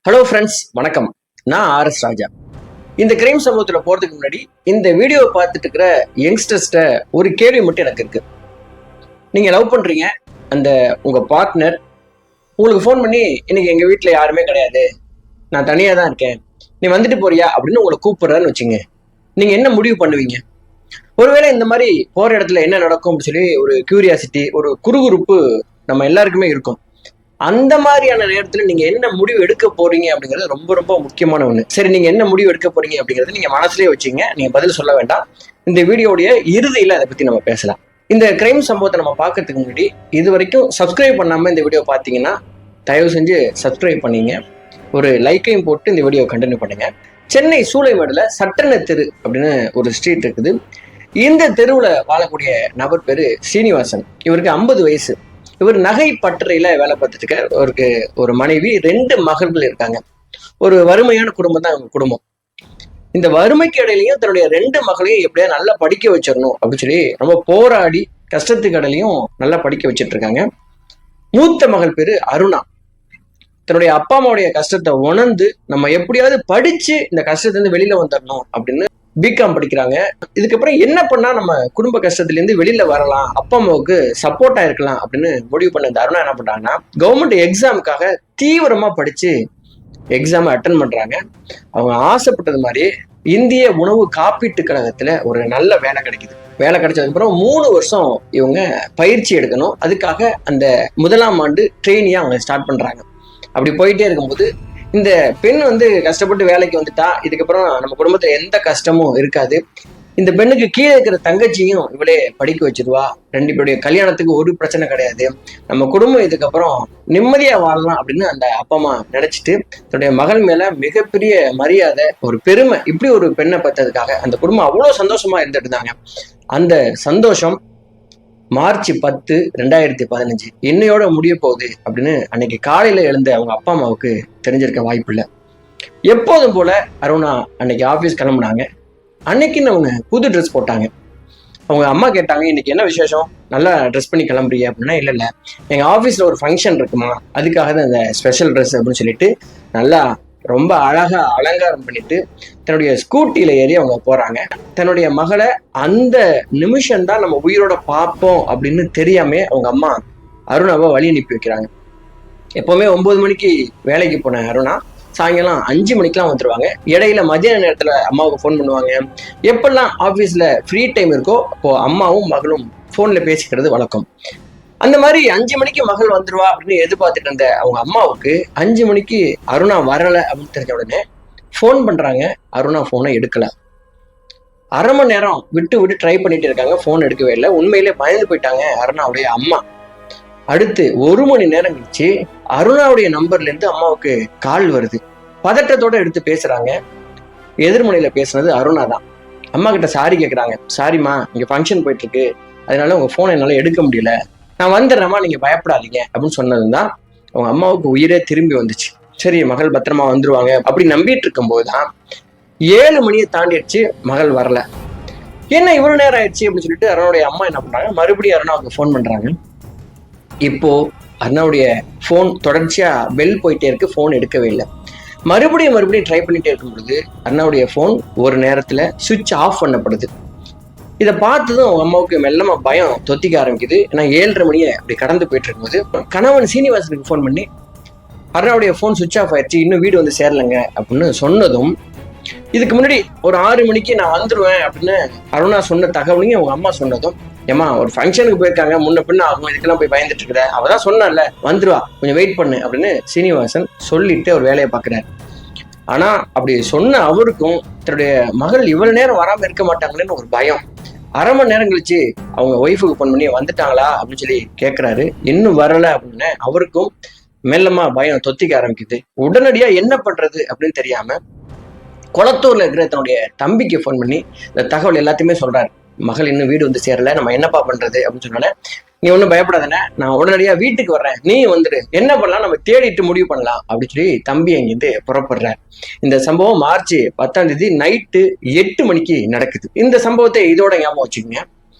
Hello friends, வணக்கம். நான் RS ராஜா. இந்த கிரைம் சம்பவத்தில் போகிறதுக்கு முன்னாடி இந்த வீடியோவை பார்த்துட்டு இருக்கிற யங்ஸ்டர்ஸ்ட ஒரு கேள்வி மட்டும் எனக்கு இருக்கு. நீங்கள் லவ் பண்ணுறீங்க, அந்த உங்கள் பார்ட்னர் உங்களுக்கு ஃபோன் பண்ணி இன்னைக்கு எங்கள் வீட்டில் யாருமே கிடையாது, நான் தனியாக தான் இருக்கேன், நீ வந்துட்டு போறியா அப்படின்னு உங்களை கூப்பிட்றான்னு வச்சுங்க. நீங்கள் என்ன முடிவு பண்ணுவீங்க? ஒருவேளை இந்த மாதிரி போகிற இடத்துல என்ன நடக்கும் அப்படின்னு சொல்லி ஒரு கியூரியாசிட்டி, ஒரு குறுகுறுப்பு நம்ம எல்லாருக்குமே இருக்கும். அந்த மாதிரியான நேரத்துல நீங்க என்ன முடிவு எடுக்க போறீங்க அப்படிங்கிறது ரொம்ப ரொம்ப முக்கியமான ஒண்ணு. சரி, நீங்க என்ன முடிவு எடுக்க போறீங்க அப்படிங்கறது நீங்க மனசுலயே வச்சுங்க, நீங்க பதில் சொல்ல வேண்டாம். இந்த வீடியோடைய இறுதியில அதை பத்தி நம்ம பேசலாம். இந்த கிரைம் சம்பவத்தை நம்ம பார்க்கறதுக்கு முன்னாடி இது வரைக்கும் சப்ஸ்கிரைப் பண்ணாம இந்த வீடியோ பார்த்தீங்கன்னா தயவு செஞ்சு சப்ஸ்கிரைப் பண்ணீங்க, ஒரு லைக்கையும் போட்டு இந்த வீடியோ கண்டினியூ பண்ணுங்க. சென்னை சூளைமேடுல சட்டன தெரு அப்படின்னு ஒரு ஸ்ட்ரீட் இருக்குது. இந்த தெருவுல வாழக்கூடிய நபர் பேரு சீனிவாசன். இவருக்கு 50 வயசு. இவர் நகை பட்டறையில வேலை பார்த்துட்டு இருக்காரு. அவருக்கு ஒரு மனைவி, 2 மகள்கள் இருக்காங்க. ஒரு வறுமையான குடும்பம் தான் அவங்க குடும்பம். இந்த வறுமைக்கு இடையிலையும் தன்னுடைய 2 மகளையும் எப்படியா நல்லா படிக்க வச்சிடணும் அப்படின்னு சொல்லி ரொம்ப போராடி கஷ்டத்துக்கு இடையிலையும் நல்லா படிக்க வச்சிட்டு இருக்காங்க. மூத்த மகள் பேரு அருணா. தன்னுடைய அப்பா அம்மாவுடைய கஷ்டத்தை உணர்ந்து நம்ம எப்படியாவது படிச்சு இந்த கஷ்டத்துல இருந்து வெளியில வந்துடணும் அப்படின்னு பிகாம் படிக்கிறாங்க. இதுக்கப்புறம் என்ன பண்ணா நம்ம குடும்ப கஷ்டத்துல இருந்து வெளியில வரலாம், அப்பா அம்மாவுக்கு சப்போர்ட்டா இருக்கலாம் அப்படின்னு முடிவு பண்ண இந்த அருணா என்ன பண்றாங்கன்னா, கவர்மெண்ட் எக்ஸாமுக்காக தீவிரமா படிச்சு எக்ஸாம் அட்டன் பண்றாங்க. அவங்க ஆசைப்பட்டது மாதிரி இந்திய உணவு காப்பீட்டு கழகத்துல ஒரு நல்ல வேலை கிடைக்குது. வேலை கிடைச்சதுக்கு அப்புறம் 3 வருஷம் இவங்க பயிற்சி எடுக்கணும். அதுக்காக அந்த 1ஆம் ஆண்டு ட்ரெயினியா அவங்க ஸ்டார்ட் பண்றாங்க. அப்படி போயிட்டே இருக்கும்போது இந்த பெண் கஷ்டப்பட்டு வேலைக்கு வந்துட்டா, இதுக்கப்புறம் நம்ம குடும்பத்துல எந்த கஷ்டமும் இருக்காது. இந்த பெண்ணுக்கு கீழே இருக்கிற தங்கச்சியும் இவளே படிக்க வச்சிருவா. 2 பேருடைய கல்யாணத்துக்கு ஒரு பிரச்சனை கிடையாது. நம்ம குடும்பம் இதுக்கப்புறம் நிம்மதியா வாழலாம் அப்படின்னு அந்த அப்பா அம்மா நினைச்சிட்டு தன்னுடைய மகள் மேல மிகப்பெரிய மரியாதை, ஒரு பெருமை, இப்படி ஒரு பெண்ணை பார்த்ததுக்காக அந்த குடும்பம் அவ்வளவு சந்தோஷமா இருந்துட்டு இருந்தாங்க. அந்த சந்தோஷம் மார்ச் 10, 2015 இன்னையோட முடிய போகுது அப்படின்னு அன்னைக்கு காலையில எழுந்த அவங்க அப்பா அம்மாவுக்கு தெரிஞ்சிருக்க வாய்ப்பு இல்லை. எப்போதும் போல அருணா அன்னைக்கு ஆபீஸ் கிளம்புனாங்க. அன்னைக்குன்னு அவங்க புது ட்ரெஸ் போட்டாங்க. அவங்க அம்மா கேட்டாங்க, இன்னைக்கு என்ன விசேஷம், நல்லா ட்ரெஸ் பண்ணி கிளம்புறீங்க அப்படின்னா, இல்லை எங்க ஆபீஸ்ல ஒரு ஃபங்க்ஷன் இருக்குமா, அதுக்காக தான் இந்த ஸ்பெஷல் ட்ரெஸ் அப்படின்னு சொல்லிட்டு நல்லா ரொம்ப அழகா அலங்காரம் பண்ணிட்டு தன்னுடைய ஸ்கூட்டியில ஏறி அவங்க போறாங்க. தன்னுடைய மகளை அந்த நிமிஷம் தான் நம்ம உயிரோட பார்ப்போம் அப்படின்னு தெரியாம அவங்க அம்மா அருணாவை வழி அனுப்பி வைக்கிறாங்க. எப்பவுமே 9 மணிக்கு வேலைக்கு போன அருணா சாயங்காலம் 5 மணிக்கெல்லாம் வந்துருவாங்க. இடையில மதியான நேரத்துல அம்மாவுக்கு ஃபோன் பண்ணுவாங்க. எப்பெல்லாம் ஆபீஸ்ல ஃப்ரீ டைம் இருக்கோ அப்போ அம்மாவும் மகளும் போன்ல பேசிக்கிறது வழக்கம். அந்த மாதிரி 5 மணிக்கு மகள் வந்துருவா அப்படின்னு எதிர்பார்த்துட்டு இருந்த அவங்க அம்மாவுக்கு 5 மணிக்கு அருணா வரல அப்படின்னு தெரிஞ்ச உடனே ஃபோன் பண்றாங்க. அருணா போனை எடுக்கல. அரை மணி நேரம் விட்டு ட்ரை பண்ணிட்டு இருக்காங்க, போன் எடுக்கவே இல்லை. உண்மையிலே பயந்து போயிட்டாங்க அருணாவுடைய அம்மா. அடுத்து 1 மணி நேரம் கழிச்சு அருணாவுடைய நம்பர்ல இருந்து அம்மாவுக்கு கால் வருது. பதட்டத்தோட எடுத்து பேசுறாங்க. எதிர்முனையில பேசுனது அருணா தான். அம்மா கிட்ட சாரி கேட்கறாங்க. சாரிம்மா, இங்க ஃபங்க்ஷன் போயிட்டு இருக்கு, அதனால உங்க போனை என்னால எடுக்க முடியல, நான் வந்துடுறேம்மா, நீங்க பயப்படாதீங்க அப்படின்னு சொன்னதுதான் அவங்க அம்மாவுக்கு உயிரே திரும்பி வந்துச்சு. சரி, மகள் பத்திரமா வந்துருவாங்க அப்படி நம்பிட்டு இருக்கும் போதுதான் 7 மணியை தாண்டிடுச்சு, மகள் வரல. என்ன இவ்வளவு நேரம் ஆயிடுச்சு அப்படின்னு சொல்லிட்டு அருணாவுடைய அம்மா என்ன பண்றாங்க, மறுபடியும் அருணாவுக்கு ஃபோன் பண்றாங்க. இப்போ அருணாவுடைய ஃபோன் தொடர்ச்சியா பெல் போயிட்டே இருக்கு, ஃபோன் எடுக்கவே இல்லை. மறுபடியும் ட்ரை பண்ணிட்டே இருக்கும் பொழுது அருணாவுடைய ஃபோன் ஒரு நேரத்துல சுவிட்ச் ஆஃப் பண்ணப்படுது. இதை பார்த்ததும் அவங்க அம்மாவுக்கு மெல்லமா பயம் தொத்திக்க ஆரம்பிக்குது. ஏன்னா 7:30 மணியை அப்படி கடந்து போயிட்டு இருக்கும்போது கணவன் சீனிவாசனுக்கு ஃபோன் பண்ணி, அருணாவுடைய ஃபோன் சுவிட்ச் ஆஃப் ஆயிடுச்சு, இன்னும் வீடு வந்து சேரலைங்க அப்படின்னு சொன்னதும், இதுக்கு முன்னாடி ஒரு 6 மணிக்கு நான் வந்துருவேன் அப்படின்னு அருணா சொன்ன தகவலையும் அவங்க அம்மா சொன்னதும், ஏமா ஒரு ஃபங்க்ஷனுக்கு போயிருக்காங்க, முன்ன பின்ன அவங்க இதுக்கெல்லாம் போய் பயந்துட்டு இருக்கிற, அவதான் சொன்னால வந்துருவா, கொஞ்சம் வெயிட் பண்ணு அப்படின்னு சீனிவாசன் சொல்லிட்டு ஒரு வேலையை பார்க்கிறாரு. ஆனா அப்படி சொன்ன அவருக்கும் தன்னுடைய மகள் இவ்வளவு நேரம் வராம இருக்க மாட்டாங்களேன்னு ஒரு பயம். அரை மணி நேரம் கழிச்சு அவங்க ஒய்ஃபுக்கு ஃபோன் பண்ணி வந்துட்டாங்களா அப்படின்னு சொல்லி கேட்கிறாரு. இன்னும் வரல அப்படின்னு அவருக்கும் மெல்லமா பயம் தொத்திக்க ஆரம்பிக்குது. உடனடியா என்ன பண்றது அப்படின்னு தெரியாம குளத்தூர்ல இருக்கிற தன்னுடைய தம்பிக்கு ஃபோன் பண்ணி இந்த தகவல் எல்லாத்தையுமே சொல்றாரு. மகள் இன்னும் வீடு வந்து சேரல, நம்ம என்னப்பா பண்றது அப்படின்னு சொன்னானே, நீ ஒன்றும் பயப்படாதானே, நான் உடனடியா வீட்டுக்கு வர்றேன், நீ வந்துடு, என்ன பண்ணலாம் நம்ம தேடிட்டு முடிவு பண்ணலாம் அப்படின்னு சொல்லி தம்பி அங்கிருந்து புறப்படுறார். இந்த சம்பவம் மார்ச் 10 நைட்டு 8 மணிக்கு நடக்குது. இந்த சம்பவத்தை இதோட ஞாபகம் வச்சுக்கோங்க.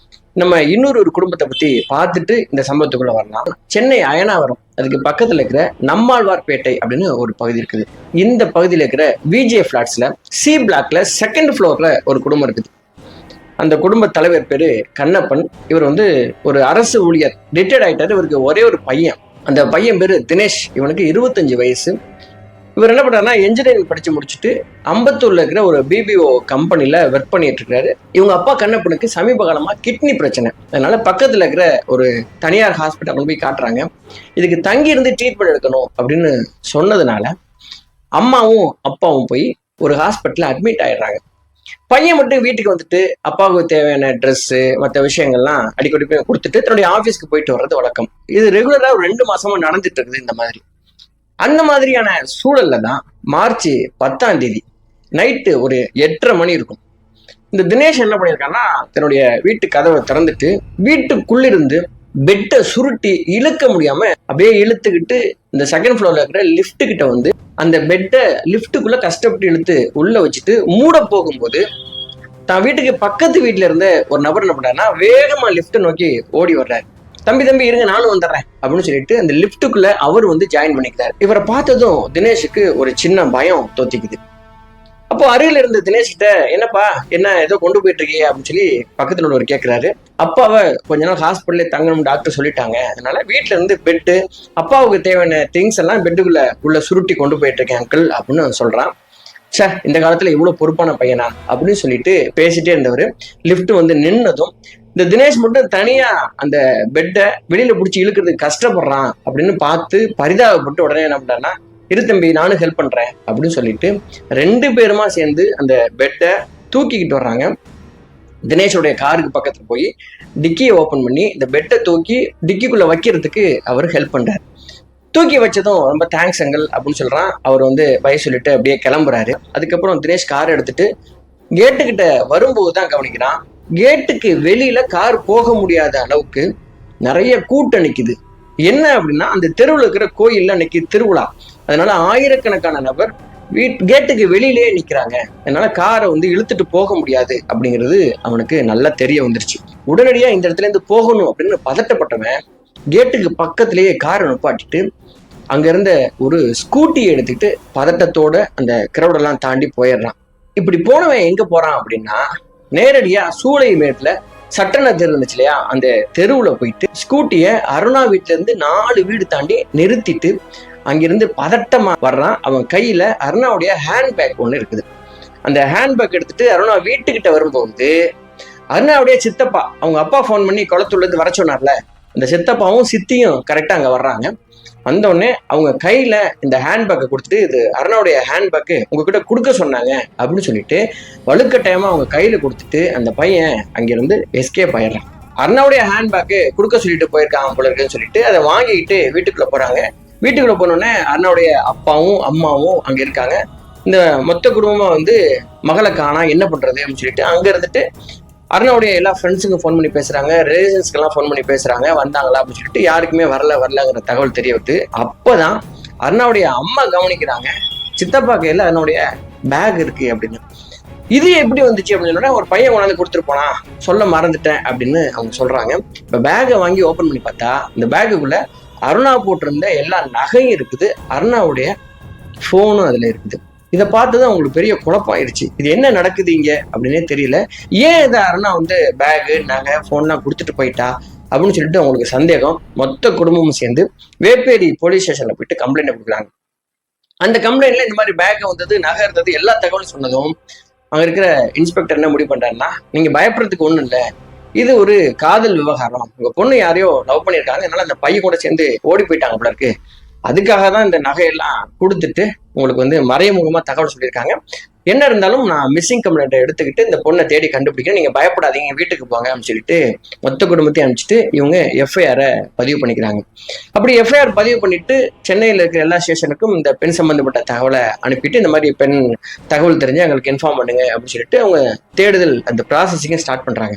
நம்ம இன்னொரு குடும்பத்தை பத்தி பார்த்துட்டு இந்த சம்பவத்துக்குள்ள வரலாம். சென்னை அயனாவரம், அதுக்கு பக்கத்துல இருக்கிற நம்மாழ்வார்பேட்டை அப்படின்னு ஒரு பகுதி இருக்குது. இந்த பகுதியில் இருக்கிற விஜே பிளாட்ஸ்ல சி பிளாக்ல செகண்ட் ஃப்ளோர்ல ஒரு குடும்பம் இருக்குது. அந்த குடும்ப தலைவர் பேரு கண்ணப்பன். இவர் ஒரு அரசு ஊழியர், ரிட்டையர்ட் ஆயிட்டாரு. இவருக்கு ஒரே ஒரு பையன். அந்த பையன் பேரு தினேஷ். இவனுக்கு 25 வயசு. இவர் என்ன பண்றாருன்னா, என்ஜினியரிங் படிச்சு முடிச்சுட்டு அம்பத்தூர்ல இருக்கிற ஒரு பிபிஓ கம்பெனில ஒர்க் பண்ணிட்டு இருக்காரு. இவங்க அப்பா கண்ணப்பனுக்கு சமீப காலமா கிட்னி பிரச்சனை. அதனால பக்கத்துல இருக்கிற ஒரு தனியார் ஹாஸ்பிட்டல் கொண்டு போய் காட்டுறாங்க. இதுக்கு தங்கி இருந்து ட்ரீட்மெண்ட் எடுக்கணும் அப்படின்னு சொன்னதுனால அம்மாவும் அப்பாவும் போய் ஒரு ஹாஸ்பிட்டல்ல அட்மிட் ஆயிடுறாங்க. பையன் மட்டும் வீட்டுக்கு வந்துட்டு அப்பாவுக்கு தேவையான ட்ரெஸ் மற்ற விஷயங்கள்லாம் அடிக்கடி போய் கொடுத்துட்டு தன்னுடைய ஆஃபீஸ்க்கு போயிட்டு வர்றது வழக்கம். இது ரெகுலரா ஒரு 2 மாசமா நடந்துட்டு இருக்குது இந்த மாதிரி. அந்த மாதிரியான சூழல்ல தான் மார்ச் 10 நைட்டு ஒரு 8:30 மணி இருக்கும். இந்த தினேஷ் என்ன பண்ணியிருக்கான்னா, தன்னுடைய வீட்டு கதவை திறந்துட்டு வீட்டுக்குள்ளிருந்து பெட்டை சுருட்டி இழுக்க முடியாம அப்படியே இழுத்துக்கிட்டு இந்த செகண்ட் ஃப்ளோர்ல இருக்கிற லிஃப்ட் கிட்ட அந்த பெட்டை லிஃப்ட்டுக்குள்ள கஷ்டப்பட்டு இழுத்து உள்ள வச்சுட்டு மூட போகும்போது தான் வீட்டுக்கு பக்கத்து வீட்டுல இருந்த ஒரு நபர் என்ன பண்றாருன்னா, வேகமா லிஃப்ட் நோக்கி ஓடி வர்றாரு. தம்பி இருங்க, நானும் வந்துடுறேன் அப்படின்னு சொல்லிட்டு அந்த லிஃப்ட்டுக்குள்ள அவர் ஜாயின் பண்ணிக்கிறாரு. இவரை பார்த்ததும் தினேஷுக்கு ஒரு சின்ன பயம் தோத்திக்குது. அப்போ அருகில் இருந்த தினேஷ் கிட்ட, என்னப்பா என்ன ஏதோ கொண்டு போயிட்டு இருக்கீங்க அப்படின்னு சொல்லி பக்கத்துல உள்ளவர் கேட்கிறாரு. அப்பாவை கொஞ்ச நாள் ஹாஸ்பிட்டல்ல தங்கணும் டாக்டர் சொல்லிட்டாங்க, அதனால வீட்டுல இருந்து பெட்டு அப்பாவுக்கு தேவையான திங்ஸ் எல்லாம் பெட்டுக்குள்ள உள்ள சுருட்டி கொண்டு போயிட்டு இருக்கேன் அங்கிள் அப்படின்னு சொல்றான். சே, இந்த காலத்துல இவ்வளவு பொறுப்பான பையனா அப்படின்னு சொல்லிட்டு பேசிட்டே இருந்தவர் லிஃப்ட் நின்னதும் இந்த தினேஷ் மட்டும் தனியா அந்த பெட்டை வெளியில பிடிச்சி இழுக்கிறதுக்கு கஷ்டப்படுறான் அப்படின்னு பார்த்து பரிதாபப்பட்டு உடனே என்ன பண்றாருன்னா, இரு தம்பி நானும் ஹெல்ப் பண்றேன் அப்படின்னு சொல்லிட்டு 2 பேருமா சேர்ந்து அந்த பெட்டை தூக்கிக்கிட்டு வர்றாங்க. தினேஷோடைய காருக்கு பக்கத்துல போய் டிக்கியை ஓபன் பண்ணி இந்த பெட்டை தூக்கி டிக்கிக்குள்ள வைக்கிறதுக்கு அவர் ஹெல்ப் பண்றாரு. தூக்கி வச்சதும் ரொம்ப தேங்க்ஸ் அங்கிள் அப்படின்னு சொல்றான். அவர் பய சொல்லிட்டு அப்படியே கிளம்புறாரு. அதுக்கப்புறம் தினேஷ் கார் எடுத்துட்டு கேட்டுக்கிட்ட வரும்போது தான் கவனிக்கிறான், கேட்டுக்கு வெளியில கார் போக முடியாத அளவுக்கு நிறைய கூட்டம் நிக்குது. என்ன அப்படின்னா, அந்த தெருவில் இருக்கிற கோயில்ல அன்னைக்கு திருவிழா, அதனால ஆயிரக்கணக்கான நபர் கேட்டுக்கு வெளியிலேயே நிக்கிறாங்க. அதனால காரை இழுத்துட்டு போக முடியாது அப்படிங்கிறது அவனுக்கு நல்லா தெரிய வந்துருச்சு. உடனடியா இந்த இடத்துல இருந்து போகணும் அப்படின்னு பதட்டப்பட்டவன் கேட்டுக்கு பக்கத்திலேயே காரை நிப்பாட்டிட்டு அங்க இருந்த ஒரு ஸ்கூட்டியை எடுத்துக்கிட்டு பதட்டத்தோட அந்த கிரௌடெல்லாம் தாண்டி போயிடுறான். இப்படி போனவன் எங்க போறான் அப்படின்னா, நேரடியா சூளைமேட்ல சட்டன தெரு இருந்துச்சு இல்லையா, அந்த தெருவுல போயிட்டு ஸ்கூட்டிய அருணா வீட்டுல இருந்து 4 வீடு தாண்டி நிறுத்திட்டு அங்கிருந்து பதட்டமா வர்றான். அவன் கையில அருணாவுடைய ஹேண்ட்பேக் ஒண்ணு இருக்குது. அந்த ஹேண்ட்பேக் எடுத்துட்டு அருணா வீட்டுக்கிட்ட வரும்போது அருணாவுடைய சித்தப்பா, அவங்க அப்பா போன் பண்ணி குளத்தூர்ல இருந்து வர சொன்னார்ல, அந்த சித்தப்பாவும் சித்தியும் கரெக்டா அங்க வர்றாங்க. வந்தோடனே அவங்க கையில இந்த ஹேண்ட்பேக்கை கொடுத்துட்டு, இது அருணாவுடைய ஹேண்ட்பேக்கு உங்ககிட்ட கொடுக்க சொன்னாங்க அப்படின்னு சொல்லிட்டு வலுக்கட்டாயமா அவங்க கையில கொடுத்துட்டு அந்த பையன் அங்கிருந்து எஸ்கேப் ஆயிடுறான். அருணாவுடைய ஹேண்ட்பேக்கு கொடுக்க சொல்லிட்டு போயிருக்கான் போல இருக்குன்னு சொல்லிட்டு அதை வாங்கிட்டு வீட்டுக்குள்ள போறாங்க. வீட்டுக்குள்ள போனோடனே அருணாவுடைய அப்பாவும் அம்மாவும் அங்க இருக்காங்க. இந்த மொத்த குடும்பமா மகளை காணா என்ன பண்றது அப்படின்னு சொல்லிட்டு அங்க இருந்துட்டு அருணாவுடைய எல்லா ஃப்ரெண்ட்ஸுக்கும் ஃபோன் பண்ணி பேசுறாங்க, ரிலேஷன்ஸ்க்கு எல்லாம் ஃபோன் பண்ணி பேசுறாங்க, வந்தாங்களா அப்படின்னு சொல்லிட்டு யாருக்குமே வரலங்கிற தகவல் தெரிய வருது. அப்பதான் அருணாவுடைய அம்மா கவனிக்கிறாங்க, சித்தப்பா கையில அருணாவுடைய பேக் இருக்கு அப்படின்னு. இது எப்படி வந்துச்சு அப்படின்னு சொன்னா, ஒரு பையன் கொண்டாந்து கொடுத்துட்டு போனா, சொல்ல மறந்துட்டேன் அப்படின்னு அவங்க சொல்றாங்க. இப்ப பேக்கை வாங்கி ஓபன் பண்ணி பார்த்தா இந்த பேக்குக்குள்ள அருணா போட்டிருந்த எல்லா நகையும் இருக்குது, அருணாவுடைய போனும் அதுல இருக்குது. இதை பார்த்துதான் அவங்களுக்கு பெரிய குழப்பம் ஆயிடுச்சு. இது என்ன நடக்குது இங்க அப்படின்னே தெரியல. ஏன் இதை அருணா பேகு நகை போன்லாம் கொடுத்துட்டு போயிட்டா அப்படின்னு சொல்லிட்டு அவங்களுக்கு சந்தேகம். மொத்த குடும்பமும் சேர்ந்து வேப்பேரி போலீஸ் ஸ்டேஷன்ல போயிட்டு கம்ப்ளைண்ட் கொடுக்குறாங்க. அந்த கம்ப்ளைண்ட்ல இந்த மாதிரி பேக் நகை இருந்தது எல்லா தகவலும் சொன்னதும் அங்க இருக்கிற இன்ஸ்பெக்டர் என்ன முடிவு பண்றாருன்னா, நீங்க பயப்படுறதுக்கு ஒண்ணும் இல்லை, இது ஒரு காதல் விவகாரம், உங்க பொண்ணு யாரையோ லவ் பண்ணியிருக்காங்க, அதனால அந்த பையன் கூட சேர்ந்து ஓடி போயிட்டாங்க போல இருக்கு, அதுக்காக தான் இந்த நகையெல்லாம் கொடுத்துட்டு உங்களுக்கு மறைமுகமா தகவல் சொல்லியிருக்காங்க. என்ன இருந்தாலும் நான் மிஸ்ஸிங் கம்ப்ளைண்ட்டை எடுத்துக்கிட்டு இந்த பொண்ணை தேடி கண்டுபிடிக்கிறேன், நீங்க பயப்படாதீங்க, வீட்டுக்கு போங்க அப்படின்னு சொல்லிட்டு மொத்த குடும்பத்தையும் அனுப்பிச்சிட்டு இவங்க எஃப்ஐஆரை பதிவு பண்ணிக்கிறாங்க. அப்படி எஃப்ஐஆர் பதிவு பண்ணிட்டு சென்னையில் இருக்கிற எல்லா ஸ்டேஷனுக்கும் இந்த பெண் சம்பந்தப்பட்ட தகவலை அனுப்பிட்டு, இந்த மாதிரி பெண் தகவல் தெரிஞ்சு எங்களுக்கு இன்ஃபார்ம் பண்ணுங்க அப்படின்னு சொல்லிட்டு அவங்க தேடுதல் அந்த ப்ராசஸிங்கை ஸ்டார்ட் பண்றாங்க.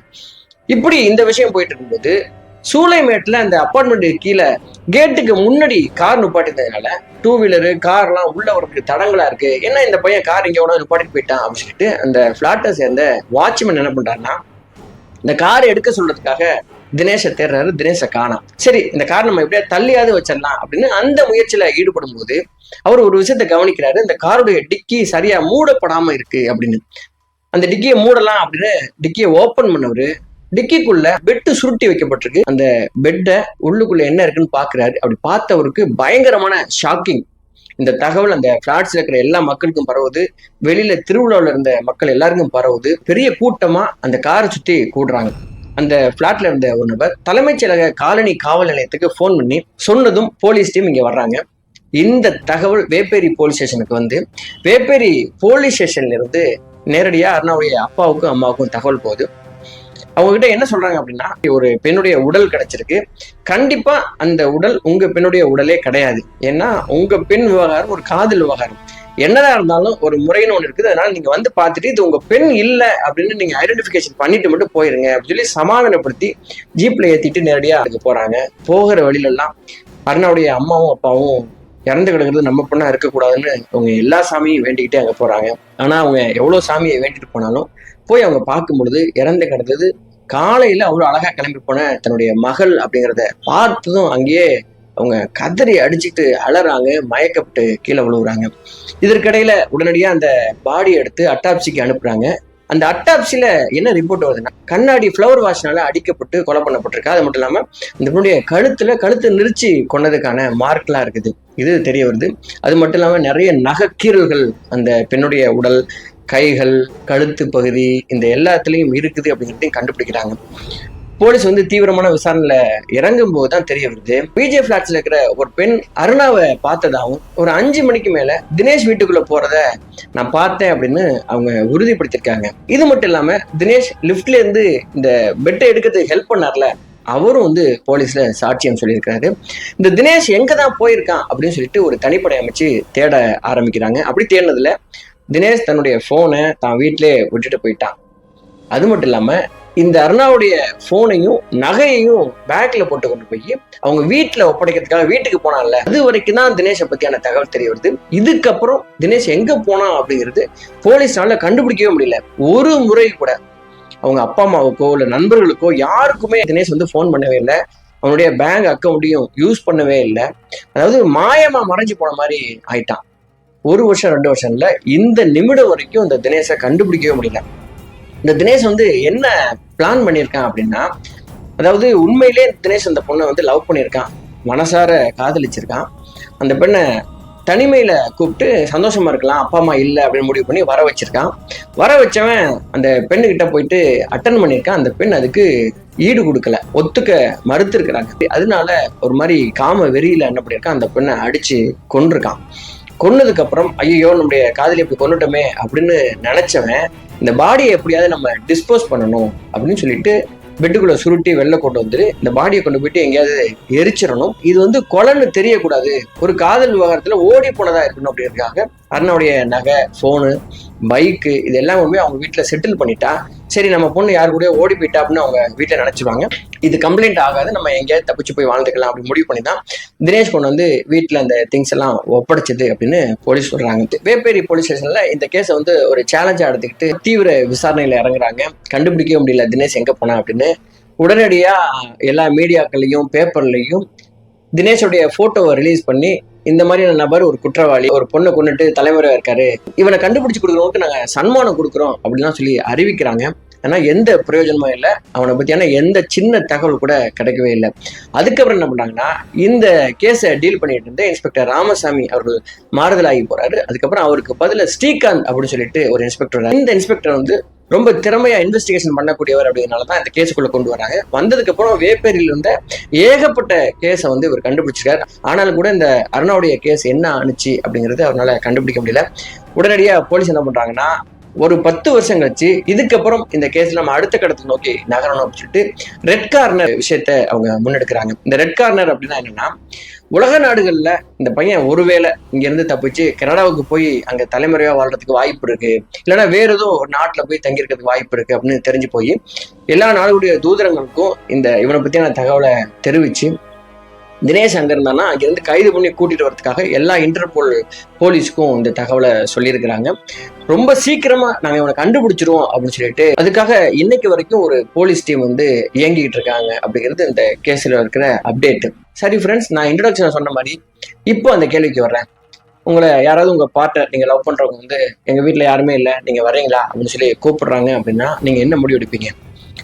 இப்படி இந்த விஷயம் போயிட்டு இருக்கும்போது சூளைமேட்ல அந்த அப்பார்ட்மெண்ட் கீழே கேட்டுக்கு முன்னாடி கார் நிப்பாட்டினதுனால 2 வீலரு கார்லாம் உள்ள வரதுக்கு தடங்களா இருக்கு, என்ன இந்த பையன் கார் இங்க நிப்பாட்டிட்டு போயிட்டான் அப்படின்னு சொல்லிட்டு அந்த பிளாட்டை சேர்ந்த வாட்ச்மேன் என்ன பண்றாருன்னா, இந்த காரை எடுக்க சொல்றதுக்காக தினேஷை தேடுறாரு. தினேஷை காணாம். சரி, இந்த கார் நம்ம எப்படியா தள்ளியாவது வச்சிடலாம் அப்படின்னு அந்த முயற்சியில ஈடுபடும் போது அவர் ஒரு விஷயத்த கவனிக்கிறாரு. இந்த காருடைய டிக்கி சரியா மூடப்படாம இருக்கு அப்படின்னு. அந்த டிக்கியை மூடலாம் அப்படின்னு டிக்கியை ஓபன் பண்ணவரு டிக்கிக்குள்ள பெட்டு சுருட்டி வைக்கப்பட்டிருக்கு. அந்த பெட்டை உள்ளுக்குள்ள என்ன இருக்குன்னு பாக்குறாரு. அப்படி பார்த்தவருக்கு பயங்கரமான ஷாக்கிங். இந்த தகவல் அந்த பிளாட்ஸ்ல இருக்கிற எல்லா மக்களுக்கும் பரவுது. வெளியில திருவிழாவில் இருந்த மக்கள் எல்லாருக்கும் பரவுது. பெரிய கூட்டமா அந்த காரை சுத்தி கூடுறாங்க. அந்த பிளாட்ல இருந்த ஒரு நபர் தலைமைச் செயலக காலனி காவல் நிலையத்துக்கு போன் பண்ணி சொன்னதும் போலீஸ் டீம் இங்க வர்றாங்க. இந்த தகவல் வேப்பேரி போலீஸ் ஸ்டேஷனுக்கு வந்து வேப்பேரி போலீஸ் ஸ்டேஷன்ல இருந்து நேரடியா அருணாவுடைய அப்பாவுக்கும் அம்மாவுக்கும் தகவல் போகுது. அவங்க கிட்ட என்ன சொல்றாங்க அப்படின்னா, ஒரு பெண்ணுடைய உடல் கிடைச்சிருக்கு. கண்டிப்பா அந்த உடல் உங்க பெண்ணுடைய உடலே கிடையாது. ஏன்னா உங்க பெண் விவகாரம் ஒரு காதல் விவகாரம். என்னதான் இருந்தாலும் ஒரு முறைன்னு ஒண்ணு இருக்குது. அதனால நீங்க வந்து பார்த்துட்டு இது உங்க பெண் இல்லை அப்படின்னு நீங்க ஐடென்டிபிகேஷன் பண்ணிட்டு மட்டும் போயிருங்க அப்படின்னு சொல்லி சமாதானப்படுத்தி ஜீப்ல ஏத்திட்டு நேரடியா அதுக்கு போறாங்க. போகிற வழியில எல்லாம் அருணாவுடைய அம்மாவும் அப்பாவும் இறந்து கிடக்கிறது நம்ம பொண்ணா இருக்கக்கூடாதுன்னு அவங்க எல்லா சாமியும் வேண்டிக்கிட்டே அங்க போறாங்க. ஆனா அவங்க எவ்வளவு சாமியை வேண்டிட்டு போனாலும் போய் அவங்க பார்க்கும் பொழுது இறந்து கிடந்தது காலையில அவ்வளவு அழகா கிளம்பி போன தன்னுடைய மகள் அப்படிங்கிறத பார்த்ததும் அங்கேயே அவங்க கதறி அடிச்சுட்டு அலறாங்க, மயக்கப்பட்டு கீழே விழுவுறாங்க. இதற்கிடையில உடனடியா அந்த பாடி எடுத்து அட்டாப்சிக்கு அனுப்புறாங்க. அந்த அட்டாப்சில என்ன ரிப்போர்ட் வருதுன்னா, கண்ணாடி ஃப்ளவர் வாஷ்னால அடிக்கப்பட்டு கொலை பண்ணப்பட்டிருக்கு. அது மட்டும் இல்லாம இந்த பெண்ணுடைய கழுத்தை நெரிச்சு கொண்டதுக்கான மார்க்லாம் இருக்குது. இது தெரிய வருது. அது மட்டும் இல்லாம நிறைய நகைக்கீரல்கள் அந்த பெண்ணுடைய உடல், கைகள், கழுத்து பகுதி இந்த எல்லாத்துலயும் இருக்குது அப்படிங்கிறதையும் கண்டுபிடிக்கிறாங்க. போலீஸ் வந்து தீவிரமான விசாரணையில இறங்கும் போதுதான் தெரிய வருது, பிஜே பிளாட்ஸ்ல இருக்கிற ஒரு பெண் அருணாவை பார்த்ததாகவும் ஒரு 5 மணிக்கு மேல தினேஷ் வீட்டுக்குள்ள போறத நான் பார்த்தேன் அப்படின்னு அவங்க உறுதிப்படுத்திருக்காங்க. இது மட்டும் இல்லாம தினேஷ் லிப்ட்ல இருந்து இந்த பெட்டை எடுக்கிறதுக்கு ஹெல்ப் பண்ணார்ல, அவரும் வந்து போலீஸ்ல சாட்சியம் சொல்லியிருக்காரு. இந்த தினேஷ் எங்கதான் போயிருக்கான் அப்படின்னு சொல்லிட்டு ஒரு தனிப்படை அமைச்சு தேட ஆரம்பிக்கிறாங்க. அப்படி தேடினதுல தினேஷ் தன்னுடைய போனை தான் வீட்டிலே விட்டுட்டு போயிட்டான். அது மட்டும் இல்லாம இந்த அருணாவுடைய போனையும் நகையையும் பேக்ல போட்டு கொண்டு போய் அவங்க வீட்டுல ஒப்படைக்கிறதுக்காக வீட்டுக்கு போனான்ல, அது வரைக்கும் தான் தினேஷை பத்தியான தகவல் தெரிய வருது. இதுக்கப்புறம் தினேஷ் எங்க போனா அப்படிங்கிறது போலீஸ்னால கண்டுபிடிக்கவே முடியல. ஒரு முறை கூட அவங்க அப்பா அம்மாவுக்கோ இல்ல நண்பர்களுக்கோ யாருக்குமே தினேஷ் வந்து போன் பண்ணவே இல்லை. அவனுடைய பேங்க் அக்கௌண்ட்டையும் யூஸ் பண்ணவே இல்லை. அதாவது மாயமா மறைஞ்சு போன மாதிரி ஆயிட்டான். 1 வருஷம் 2 வருஷம்ல இந்த நிமிடம் வரைக்கும் இந்த தினேஷை கண்டுபிடிக்கவே முடியல. இந்த தினேஷ் வந்து என்ன பிளான் பண்ணியிருக்கான் அப்படின்னா, அதாவது உண்மையிலே தினேஷ் அந்த பொண்ணை வந்து லவ் பண்ணியிருக்கான், மனசார காதலிச்சிருக்கான். அந்த பெண்ணை தனிமையில கூப்பிட்டு சந்தோஷமா இருக்கலாம், அப்பா அம்மா இல்லை அப்படின்னு முடிவு பண்ணி வர வச்சிருக்கான். வர வச்சவன் அந்த பெண்ணுகிட்ட போயிட்டு அட்டன் பண்ணியிருக்கான். அந்த பெண் அதுக்கு ஈடு கொடுக்கல, ஒத்துக்க மறுத்து இருக்கிறாங்க. அதனால ஒரு மாதிரி காம வெறியில என்ன பண்ணியிருக்கான், அந்த பெண்ணை அடிச்சு கொன்றிருக்கான். கொன்னதுக்கு அப்புறம் ஐயோ நம்முடைய காதலி எப்படி கொண்டுட்டோமே அப்படின்னு நினைச்சவன் இந்த பாடியை எப்படியாவது நம்ம டிஸ்போஸ் பண்ணணும் அப்படின்னு சொல்லிட்டு பெட்டுக்குள்ள சுருட்டி வெளில கொண்டு வந்து இந்த பாடியை கொண்டு போயிட்டு எங்கேயாவது எரிச்சிடணும். இது வந்து கொலைன்னு தெரியக்கூடாது, ஒரு காதல் விவகாரத்துல ஓடி போனதா இருக்கணும் அப்படிங்கிறதுக்காக அருணாவுடைய நகை, போனு, பைக்கு இது எல்லாமே அவங்க வீட்டுல செட்டில் பண்ணிட்டா சரி நம்ம பொண்ணு யாரு கூட ஓடி போயிட்டா அப்படின்னு அவங்க வீட்டுல நினைச்சிருவாங்க. இது கம்ப்ளைண்ட் ஆகாது, நம்ம எங்கேயாவது தப்பிச்சு போய் வாழ்ந்துக்கலாம் அப்படின்னு முடிவு பண்ணி தான் தினேஷ் கொண்டு வந்து வீட்டுல அந்த திங்ஸ் எல்லாம் ஒப்படைச்சது அப்படின்னு போலீஸ் சொல்றாங்க. வேப்பேரி போலீஸ் ஸ்டேஷன்ல இந்த கேஸை வந்து ஒரு சேலஞ்சா எடுத்துக்கிட்டு தீவிர விசாரணையில இறங்குறாங்க. கண்டுபிடிக்கவே முடியல தினேஷ் எங்க போனா அப்படின்னு. உடனடியா எல்லா மீடியாக்கள்லையும் பேப்பர்லையும் தினேஷோடைய போட்டோவை ரிலீஸ் பண்ணி இந்த மாதிரியான நபர் ஒரு குற்றவாளி, ஒரு பொண்ணை கொண்டுட்டு தலைமுறையா இருக்காரு, இவனை கண்டுபிடிச்சு கொடுக்குறவங்களுக்கு நாங்க சன்மானம் கொடுக்குறோம் அப்படின்லாம் சொல்லி அறிவிக்கிறாங்க. ஆனா எந்த பிரயோஜனமும் இல்லை. அவனை பத்தியான எந்த சின்ன தகவல் கூட கிடைக்கவே இல்லை. அதுக்கப்புறம் என்ன பண்றாங்கன்னா, இந்த கேஸை டீல் பண்ணிட்டு இருந்த இன்ஸ்பெக்டர் ராமசாமி அவர்கள் மாறுதலாகி போறாரு. அதுக்கப்புறம் அவருக்கு பதில ஸ்ரீகாந்த் அப்படின்னு சொல்லிட்டு ஒரு இன்ஸ்பெக்டர். இந்த இன்ஸ்பெக்டர் வந்து ரொம்ப திறமையா இன்வெஸ்டிகேஷன் பண்ணக்கூடியவர் அப்படிங்கிறனாலதான் இந்த கேஸுக்குள்ள கொண்டு வராங்க. வந்ததுக்கு அப்புறம் வேப்பேரியில் இருந்த ஏகப்பட்ட கேஸை வந்து இவர் கண்டுபிடிச்சிருக்காரு. ஆனாலும் கூட இந்த அருணாவுடைய கேஸ் என்ன ஆணுச்சு அப்படிங்கிறது அவரால் கண்டுபிடிக்க முடியல. உடனடியா போலீஸ் என்ன பண்றாங்கன்னா, ஒரு 10 வருஷம் கழிச்சு இதுக்கப்புறம் இந்த கேஸ்ல நம்ம அடுத்த கடத்தை நோக்கி நகரணும் அப்படின்னு சொல்லிட்டு ரெட் கார்னர் விஷயத்த அவங்க முன்னெடுக்கிறாங்க. இந்த ரெட் கார்னர் அப்படின்னா என்னன்னா, உலக நாடுகள்ல இந்த பையன் ஒருவேளை இங்க இருந்து தப்பிச்சு கனடாவுக்கு போய் அங்க தலைமுறையா வாழ்றதுக்கு வாய்ப்பு இருக்கு, இல்லைன்னா வேற ஏதோ ஒரு நாட்டுல போய் தங்கியிருக்கிறதுக்கு வாய்ப்பு இருக்கு அப்படின்னு தெரிஞ்சு போய் எல்லா நாடுகளுடைய தூதரங்களுக்கும் இவனை பத்தியான தகவலை தெரிவிச்சு தினேஷ் அங்க இருந்தானா அங்கிருந்து கைது பண்ணி கூட்டிட்டு வரதுக்காக எல்லா இன்டர்போல் போலீஸ்க்கும் இந்த தகவலை சொல்லியிருக்கிறாங்க. ரொம்ப சீக்கிரமா நாங்க இவனை கண்டுபிடிச்சிருவோம் அப்படின்னு சொல்லிட்டு அதுக்காக இன்னைக்கு வரைக்கும் ஒரு போலீஸ் டீம் வந்து இயங்கிட்டு இருக்காங்க அப்படிங்கிறது இந்த கேஸ்ல இருக்கிற அப்டேட். சரி ஃப்ரெண்ட்ஸ், நான் இன்ட்ரோடக்ஷன் சொன்ன மாதிரி இப்போ அந்த கேள்விக்கு வர்றேன். உங்களை யாராவது உங்க பார்ட்னர், நீங்க லவ் பண்றவங்க வந்து எங்க வீட்டுல யாருமே இல்லை, நீங்க வரீங்களா அப்படின்னு சொல்லி கூப்பிடுறாங்க அப்படின்னா நீங்க என்ன முடிவு எடுப்பீங்க?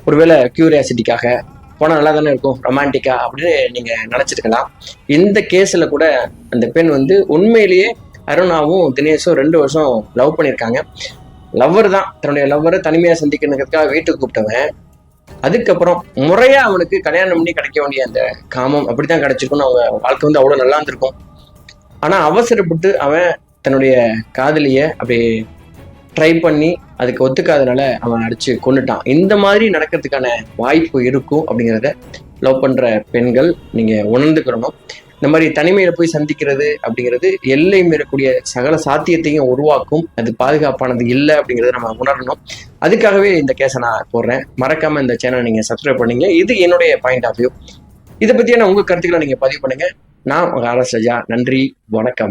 ஒருவேளை கியூரியாசிட்டிக்காக போனால் நல்லா தானே இருக்கும், ரொமான்டிக்கா அப்படின்னு நீங்க நினைச்சிருக்கலாம். இந்த கேஸ்ல கூட அந்த பெண் வந்து உண்மையிலேயே அருணாவும் தினேஷும் 2 வருஷம் லவ் பண்ணியிருக்காங்க. லவ்வர் தான், தன்னுடைய லவ்வரை தனிமையா சந்திக்கிறதுக்காக வீட்டுக்கு கூப்பிட்டவன் அதுக்கப்புறம் முறையா அவனுக்கு கல்யாணம் பண்ணி கிடைக்க வேண்டிய அந்த காமம் அப்படித்தான் கிடைச்சிருக்கும்னு அவங்க வாழ்க்கை வந்து அவ்வளவு நல்லா இருந்திருக்கும். ஆனா அவசரப்பட்டு அவன் தன்னுடைய காதலிய அப்படி ட்ரை பண்ணி அதுக்கு ஒத்துக்காதனால அவன் அடிச்சு கொண்டுட்டான். இந்த மாதிரி நடக்கிறதுக்கான வாய்ப்பு இருக்கும் அப்படிங்கிறத லவ் பண்ற பெண்கள் நீங்க உணர்ந்துக்கிறணும். இந்த மாதிரி தனிமையில போய் சந்திக்கிறது அப்படிங்கிறது எல்லை மீறக்கூடிய சகல சாத்தியத்தையும் உருவாக்கும். அது பாதுகாப்பானது இல்லை அப்படிங்கிறத நம்ம உணரணும். அதுக்காகவே இந்த கேஸை நான் போடுறேன். மறக்காம இந்த சேனலை நீங்க சப்ஸ்கிரைப் பண்ணீங்க. இது என்னுடைய பாயிண்ட் ஆஃப் வியூ. இதை பத்தியான உங்க கருத்துக்களை நீங்க பதிவு பண்ணுங்க. நான் உங்க RS ராஜா. நன்றி, வணக்கம்.